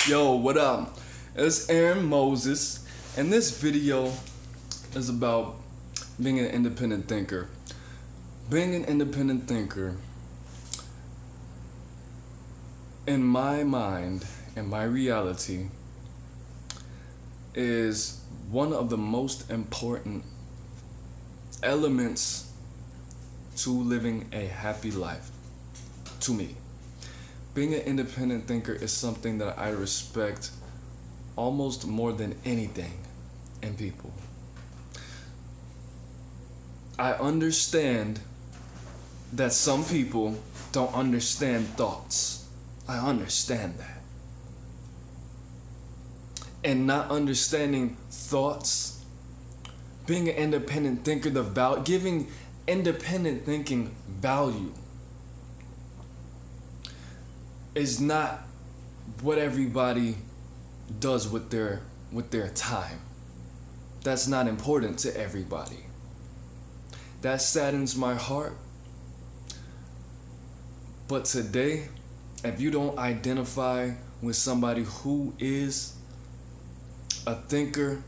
Yo, what up? It's AaroniMoses, and this video is about being an independent thinker. Being an independent thinker, in my mind, in my reality, is one of the most important elements to living a happy life, to me. Being an independent thinker is something that I respect almost more than anything in people. I understand that some people don't understand thoughts. I understand that. And not understanding thoughts, being an independent thinker, giving independent thinking value is not what everybody does with their time. That's not important to everybody. That saddens my heart. But today, if you don't identify with somebody who is a thinker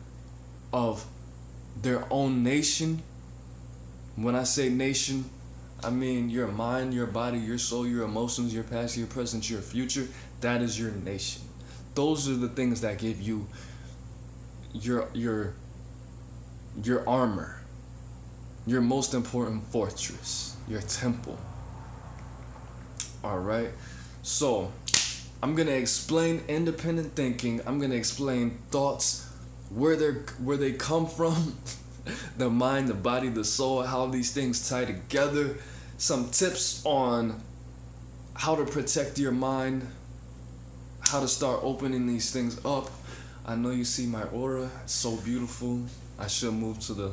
of their own nation, when I say nation, I mean your mind, your body, your soul, your emotions, your past, your present, your future. That is your nation. Those are the things that give you your armor, your most important fortress, your temple. All right. So I'm gonna explain independent thinking. I'm gonna explain thoughts, where they come from. The mind, the body, the soul, how these things tie together. Some tips on how to protect your mind, how to start opening these things up. I know you see my aura, it's so beautiful. I should move to the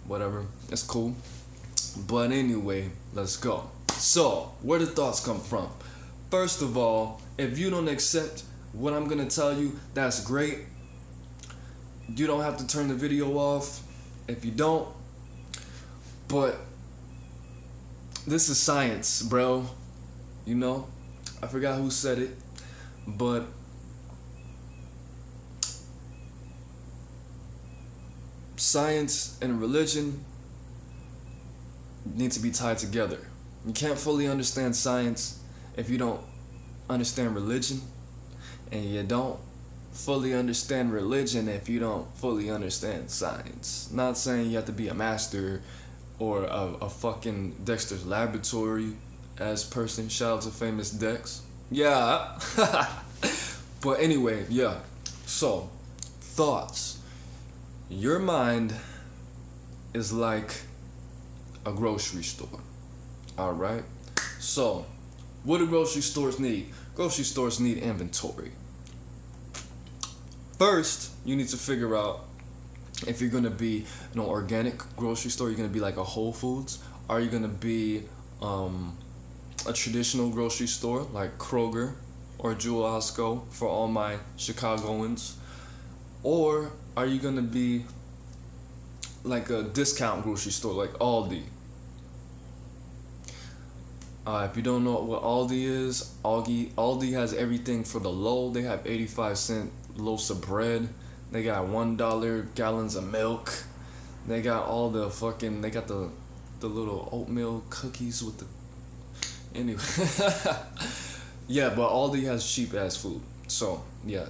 whatever, it's cool. But anyway, let's go. So, where do thoughts come from? First of all, if you don't accept what I'm gonna tell you, that's great. You don't have to turn the video off if you don't. But this is science, bro. You know, I forgot who said it, but science and religion need to be tied together. You can't fully understand science if you don't understand religion, and you don't fully understand religion if you don't fully understand science. Not saying you have to be a master or a fucking Dexter's Laboratory as person. Shout out to famous Dex. Yeah. But anyway, yeah. So, thoughts. Your mind is like a grocery store. Alright? So, what do grocery stores need? Grocery stores need inventory. First, you need to figure out if you're gonna be an organic grocery store. You're gonna be like a Whole Foods. Are you gonna be a traditional grocery store like Kroger or Jewel Osco for all my Chicagoans? Or are you gonna be like a discount grocery store like Aldi? If you don't know what Aldi is, Aldi has everything for the low. They have 85-cent loaves of bread. They got $1 gallons of milk. They got all the fucking, they got the little oatmeal cookies with the, anyway. Yeah, but Aldi has cheap ass food. So, yeah.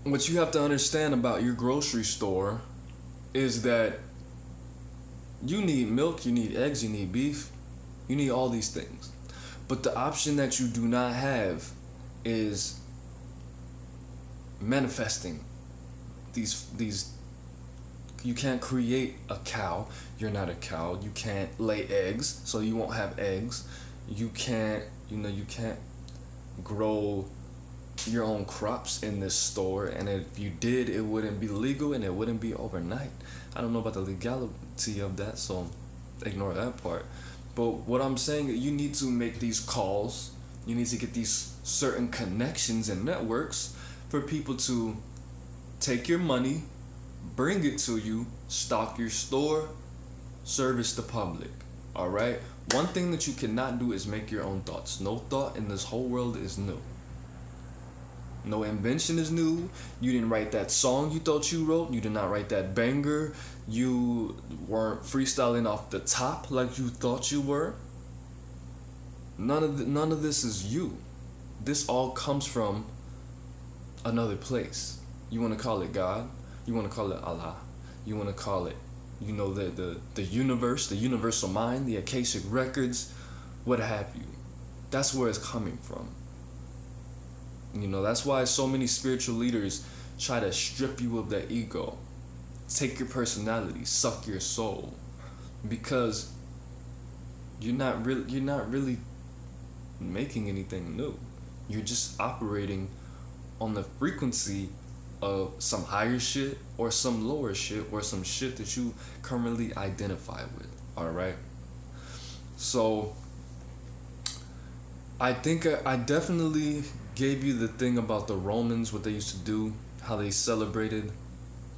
What you have to understand about your grocery store is that you need milk, you need eggs, you need beef, you need all these things. But the option that you do not have is manifesting these. You can't create a cow. You're not a cow. You can't lay eggs, so you won't have eggs. You can't grow your own crops in this store, and if you did, it wouldn't be legal and it wouldn't be overnight. I don't know about the legality of that, so ignore that part. But what I'm saying, you need to make these calls. You need to get these certain connections and networks for people to take your money, bring it to you, stock your store, service the public. All right? One thing that you cannot do is make your own thoughts. No thought in this whole world is new. No invention is new. You didn't write that song you thought you wrote. You did not write that banger. You weren't freestyling off the top like you thought you were. None of this is you. This all comes from another place. You want to call it God. You want to call it Allah. You want to call it, the universe, the universal mind, the Akashic records, what have you. That's where it's coming from. That's why so many spiritual leaders try to strip you of that ego, take your personality, suck your soul, because you're not really making anything new. You're just operating on the frequency of some higher shit or some lower shit or some shit that you currently identify with. All right. So I think I definitely gave you the thing about the Romans, what they used to do, how they celebrated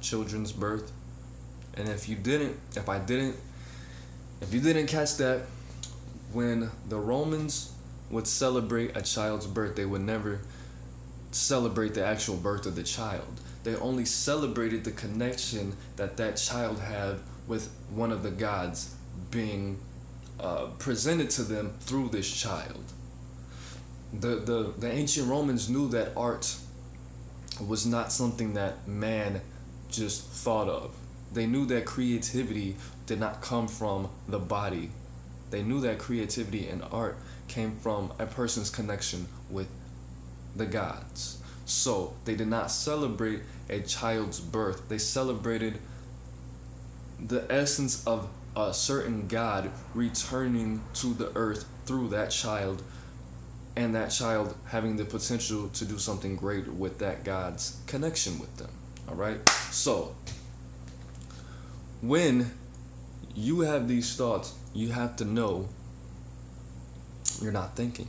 children's birth. And if you didn't catch that, when the Romans would celebrate a child's birth, they would never celebrate the actual birth of the child. They only celebrated the connection that child had with one of the gods being presented to them through this child. The ancient Romans knew that art was not something that man just thought of. They knew that creativity did not come from the body. They knew that creativity and art came from a person's connection with the gods. So they did not celebrate a child's birth. They celebrated the essence of a certain god returning to the earth through that child, and that child having the potential to do something great with that god's connection with them. All right? So when you have these thoughts, you have to know you're not thinking.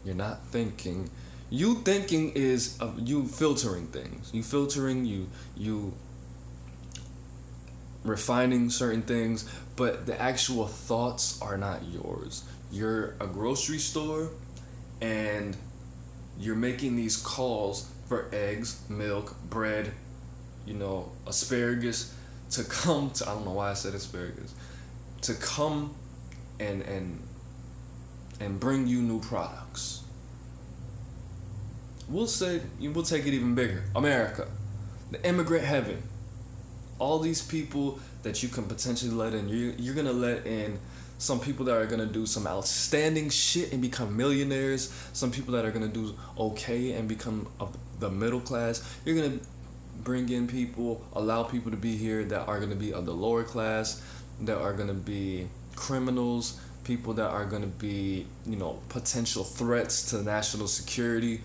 You're not thinking. You thinking is you filtering things. You filtering, you refining certain things, but the actual thoughts are not yours. You're a grocery store and you're making these calls for eggs, milk, bread, asparagus to come to, I don't know why I said asparagus, to come and bring you new products. We'll take it even bigger. America, the immigrant heaven. All these people that you can potentially let in, you're gonna let in some people that are gonna do some outstanding shit and become millionaires. Some people that are gonna do okay and become of the middle class. You're gonna bring in people, allow people to be here that are gonna be of the lower class, that are gonna be criminals, people that are gonna be, potential threats to national security.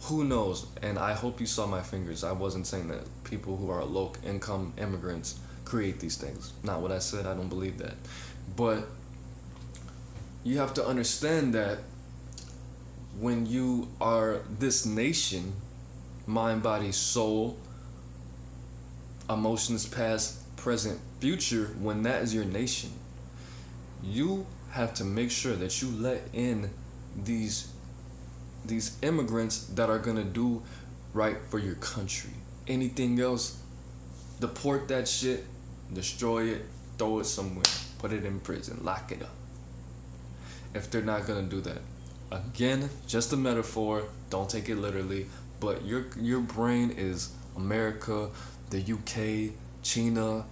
Who knows? And I hope you saw my fingers. I wasn't saying that people who are low income immigrants create these things. Not what I said. I don't believe that. But you have to understand that when you are this nation, mind, body, soul, emotions, past, present, future, when that is your nation, you have to make sure that you let in these immigrants that are gonna do right for your country. Anything else, deport that shit, destroy it, throw it somewhere, put it in prison, lock it up. If they're not gonna do that. Again, just a metaphor, don't take it literally, but your brain is America, the UK, China,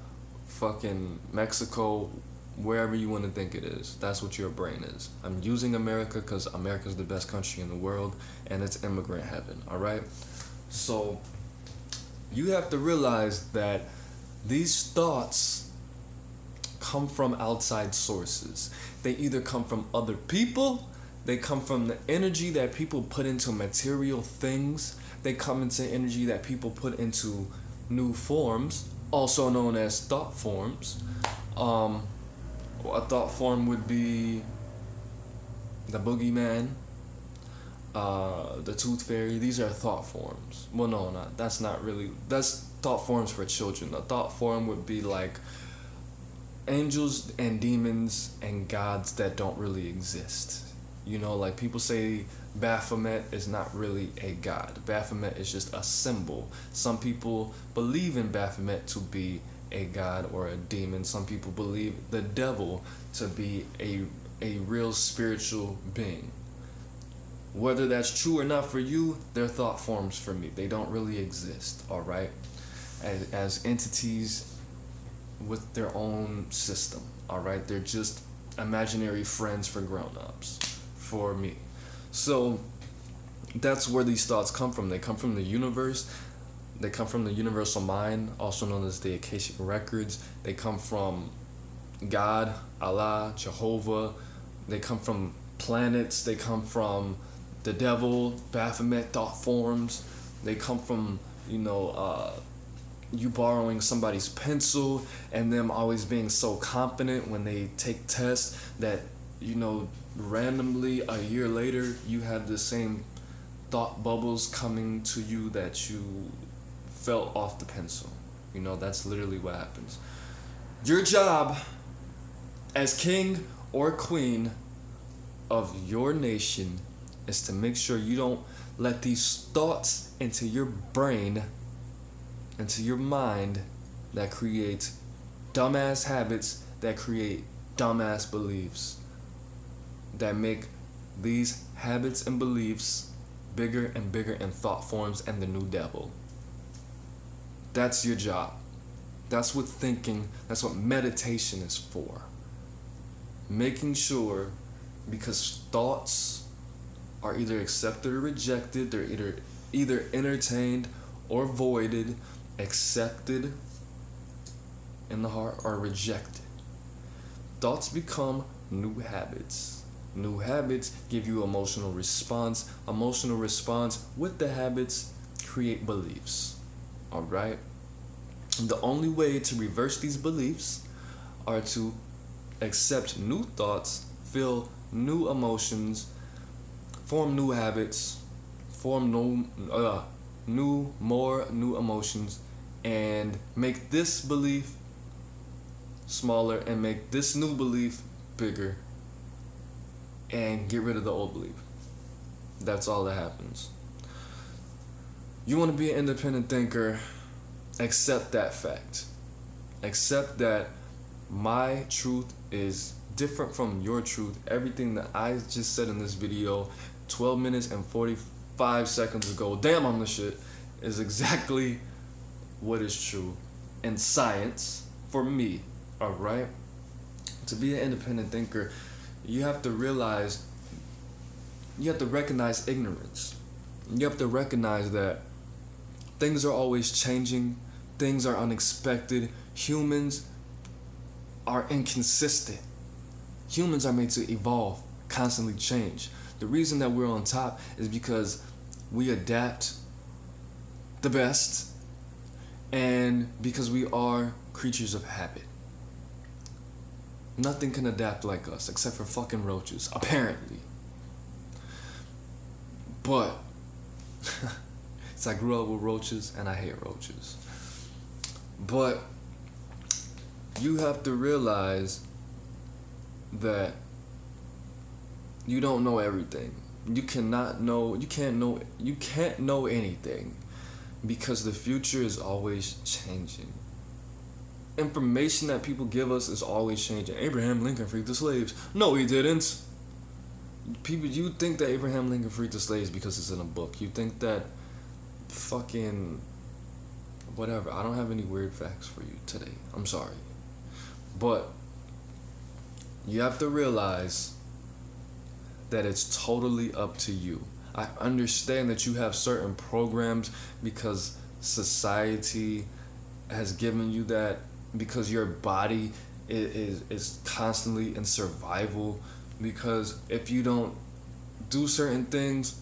fucking Mexico, wherever you want to think it is. That's what your brain is. I'm using America because America's the best country in the world and it's immigrant heaven, all right? So you have to realize that these thoughts come from outside sources. They either come from other people, they come from the energy that people put into material things, they come into energy that people put into new forms, also known as thought forms. A thought form would be the boogeyman, the tooth fairy. These are thought forms. Well, no, that's not really. That's thought forms for children. A thought form would be like angels and demons and gods that don't really exist. You know, like people say Baphomet is not really a god. Baphomet is just a symbol. Some people believe in Baphomet to be a god or a demon. Some people believe the devil to be a real spiritual being. Whether that's true or not for you, they're thought forms for me. They don't really exist, all right? As entities with their own system, all right? They're just imaginary friends for grown-ups, for me. So that's where these thoughts come from. They come from the universe. They come from the universal mind, also known as the Akashic records. They come from God, Allah, Jehovah. They come from planets. They come from the devil, Baphomet thought forms. They come from, you borrowing somebody's pencil and them always being so confident when they take tests that, randomly a year later you have the same thought bubbles coming to you that you felt off the pencil. That's literally what happens. Your job as king or queen of your nation is to make sure you don't let these thoughts into your brain, into your mind, that create dumbass habits, that create dumbass beliefs, that make these habits and beliefs bigger and bigger in thought forms and the new devil. That's your job. That's what thinking, that's what meditation is for. Making sure, because thoughts are either accepted or rejected, they're either entertained or voided, accepted in the heart or rejected. Thoughts become new habits. New habits give you emotional response. Emotional response with the habits create beliefs. All right? The only way to reverse these beliefs are to accept new thoughts, feel new emotions, form new habits, form new emotions, and make this belief smaller and make this new belief bigger, and get rid of the old belief. That's all that happens. You want to be an independent thinker, accept that fact. Accept that my truth is different from your truth. Everything that I just said in this video 12 minutes and 45 seconds ago, damn, I'm the shit, is exactly what is true in science for me. All right? To be an independent thinker, you have to recognize ignorance. You have to recognize that things are always changing, things are unexpected, humans are inconsistent. Humans are made to evolve, constantly change. The reason that we're on top is because we adapt the best, and because we are creatures of habit. Nothing can adapt like us except for fucking roaches, apparently. But so I grew up with roaches and I hate roaches. But you have to realize that you don't know everything. You can't know anything, because the future is always changing. Information that people give us is always changing. Abraham Lincoln freed the slaves. No, he didn't. People, you think that Abraham Lincoln freed the slaves because it's in a book. You think that fucking whatever. I don't have any weird facts for you today. I'm sorry. But you have to realize that it's totally up to you. I understand that you have certain programs because society has given you that, because your body is constantly in survival, because if you don't do certain things,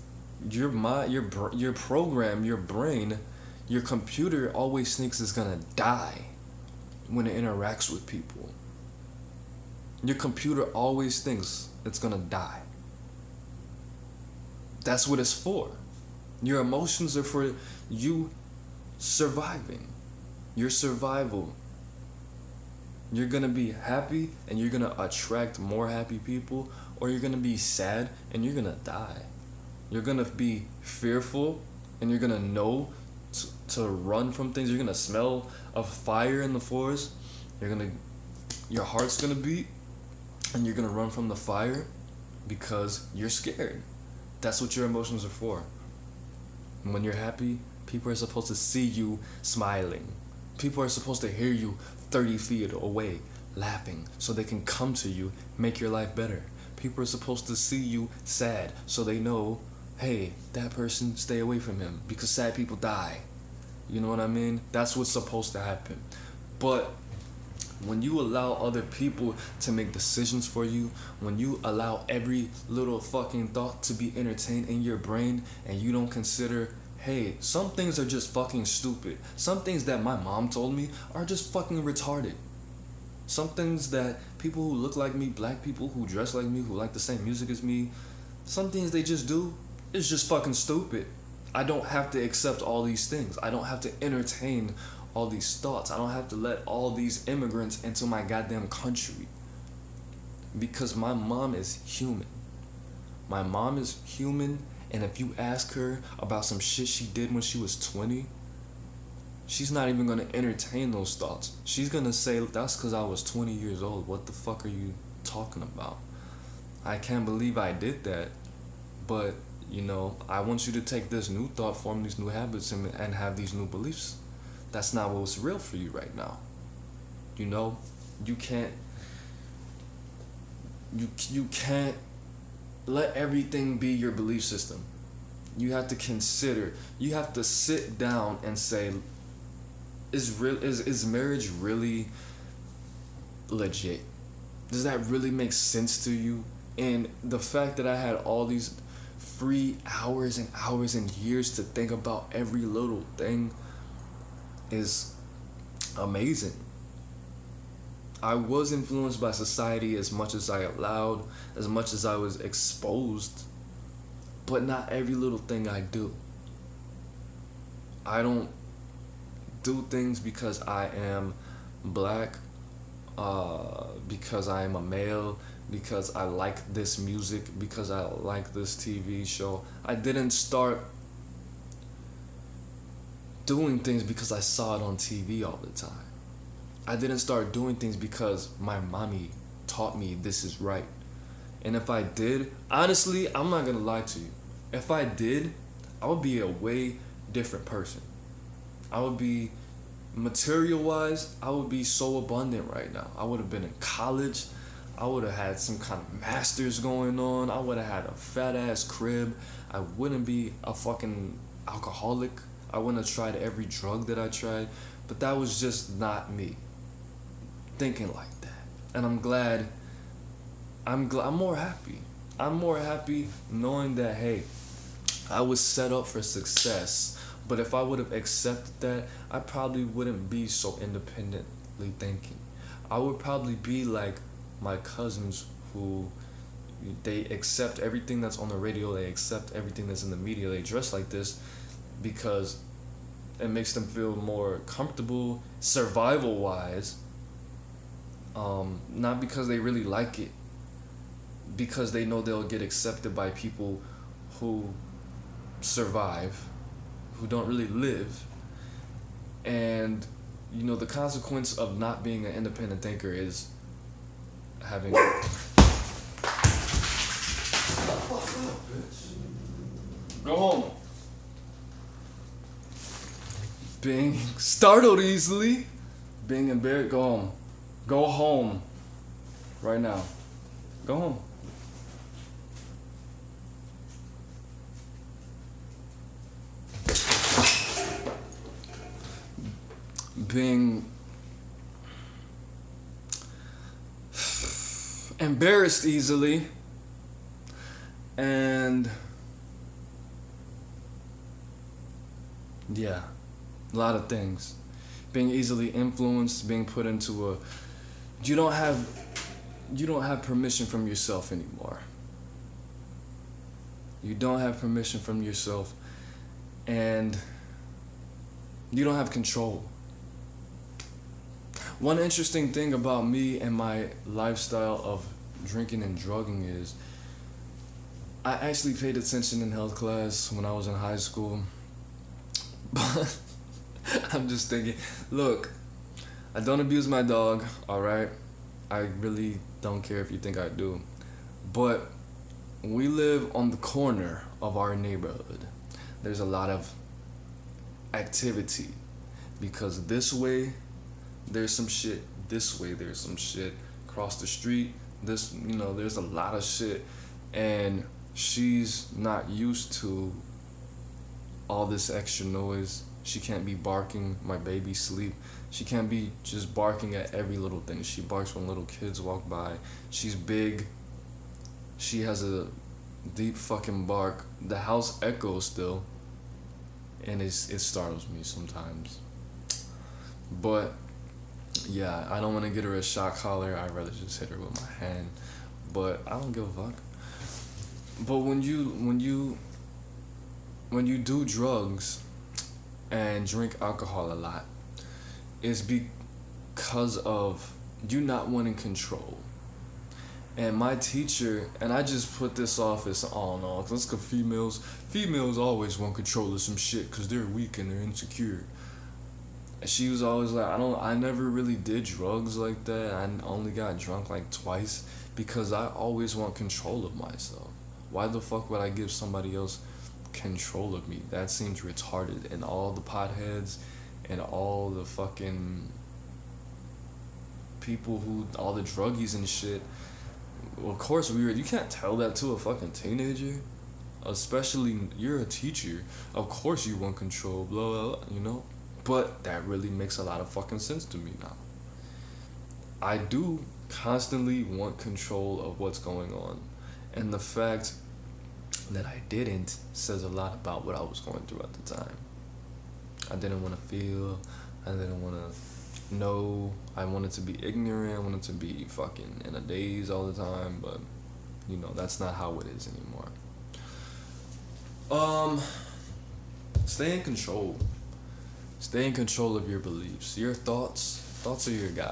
your mind, your program, your brain, your computer always thinks it's gonna die when it interacts with people. Your computer always thinks it's gonna die. That's what it's for. Your emotions are for you surviving. Your survival. You're gonna be happy and you're gonna attract more happy people, or you're gonna be sad and you're gonna die. You're gonna be fearful and you're gonna know to run from things. You're gonna smell a fire in the forest. Your heart's gonna beat and you're gonna run from the fire because you're scared. That's what your emotions are for. And when you're happy, people are supposed to see you smiling. People are supposed to hear you 30 feet away laughing so they can come to you, make your life better. People are supposed to see you sad so they know, hey, that person, stay away from him because sad people die. You know what I mean? That's what's supposed to happen. But when you allow other people to make decisions for you, when you allow every little fucking thought to be entertained in your brain and you don't consider, hey, some things are just fucking stupid. Some things that my mom told me are just fucking retarded. Some things that people who look like me, black people who dress like me, who like the same music as me, some things they just do is just fucking stupid. I don't have to accept all these things. I don't have to entertain all these thoughts. I don't have to let all these immigrants into my goddamn country. Because my mom is human. My mom is human, and if you ask her about some shit she did when she was 20, she's not even gonna entertain those thoughts. She's gonna say, that's because I was 20 years old. What the fuck are you talking about? I can't believe I did that. But, you know, I want you to take this new thought, form these new habits, and have these new beliefs. That's not what's real for you right now. You know, you can't let everything be your belief system. You have to consider, you have to sit down and say, is marriage really legit? Does that really make sense to you? And the fact that I had all these free hours and hours and years to think about every little thing is amazing. I was influenced by society as much as I allowed, as much as I was exposed, but not every little thing I do. I don't do things because I am black, because I am a male, because I like this music, because I like this TV show. I didn't start doing things because I saw it on TV all the time. I didn't start doing things because my mommy taught me this is right. And if I did, honestly, I'm not gonna lie to you. If I did, I would be a way different person. I would be, material-wise, I would be so abundant right now. I would have been in college. I would have had some kind of masters going on. I would have had a fat-ass crib. I wouldn't be a fucking alcoholic. I wouldn't have tried every drug that I tried. But that was just not me thinking like that. And I'm glad, I'm more happy. I'm more happy knowing that, hey, I was set up for success. But if I would have accepted that, I probably wouldn't be so independently thinking. I would probably be like my cousins who, they accept everything that's on the radio, they accept everything that's in the media, they dress like this because it makes them feel more comfortable survival-wise, not because they really like it, because they know they'll get accepted by people who survive, who don't really live. And you know, the consequence of not being an independent thinker is having go home, being startled easily, being embarrassed. Go home right now. Go home. Being embarrassed easily, and yeah, a lot of things. Being easily influenced, being put into a, you don't have permission from yourself anymore. You don't have permission from yourself, and you don't have control. One interesting thing about me and my lifestyle of drinking and drugging is I actually paid attention in health class when I was in high school. But I'm just thinking, look, I don't abuse my dog, alright? I really don't care if you think I do. But we live on the corner of our neighborhood. There's a lot of activity because this way there's some shit, this way there's some shit, across the street, this, there's a lot of shit. And she's not used to all this extra noise. She can't be barking my baby sleep. She can't be just barking at every little thing. She barks when little kids walk by. She's big. She has a deep fucking bark. The house echoes still, and it startles me sometimes. But yeah, I don't want to get her a shock collar. I'd rather just hit her with my hand. But I don't give a fuck. But when you do drugs and drink alcohol a lot, it's because of you not wanting control. And my teacher, and I just put this off as, oh no, because females always want control of some shit because they're weak and they're insecure. And she was always like, I never really did drugs like that. I only got drunk like twice because I always want control of myself. Why the fuck would I give somebody else control of me? That seems retarded. And all the potheads and all the fucking people all the druggies and shit, well, of course you can't tell that to a fucking teenager. Especially, you're a teacher. Of course you want control, blah, blah, blah, But that really makes a lot of fucking sense to me now. I do constantly want control of what's going on. And the fact that I didn't says a lot about what I was going through at the time. I didn't want to feel. I didn't want to know. I wanted to be ignorant. I wanted to be fucking in a daze all the time. But, that's not how it is anymore. Stay in control. Stay in control of your beliefs. Your thoughts are your guide.